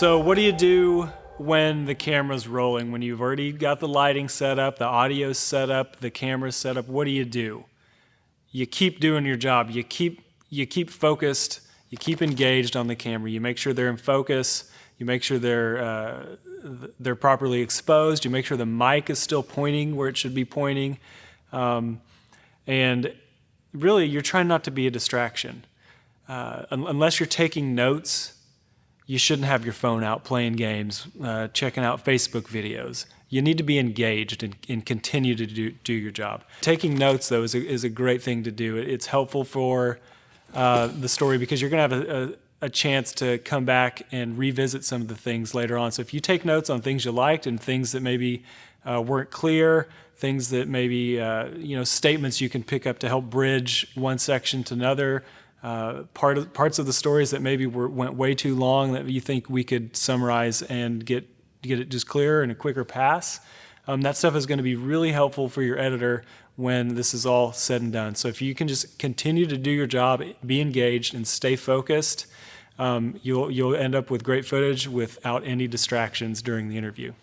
So what do you do when the camera's rolling? When you've already got the lighting set up, the audio's set up, the camera's set up, what do? You keep doing your job. You keep focused. You keep engaged on the camera. You make sure they're in focus. You make sure they're properly exposed. You make sure the mic is still pointing where it should be pointing. And really, you're trying not to be a distraction. Unless you're taking notes, you shouldn't have your phone out playing games, checking out Facebook videos. You need to be engaged and continue to do your job. Taking notes, though, is a great thing to do. It's helpful for the story because you're going to have a chance to come back and revisit some of the things later on. So if you take notes on things you liked and things that maybe weren't clear, things that maybe, statements you can pick up to help bridge one section to another, parts of the stories that maybe went way too long that you think we could summarize and get it just clearer and a quicker pass. That stuff is going to be really helpful for your editor when this is all said and done. So if you can just continue to do your job, be engaged, and stay focused, you'll end up with great footage without any distractions during the interview.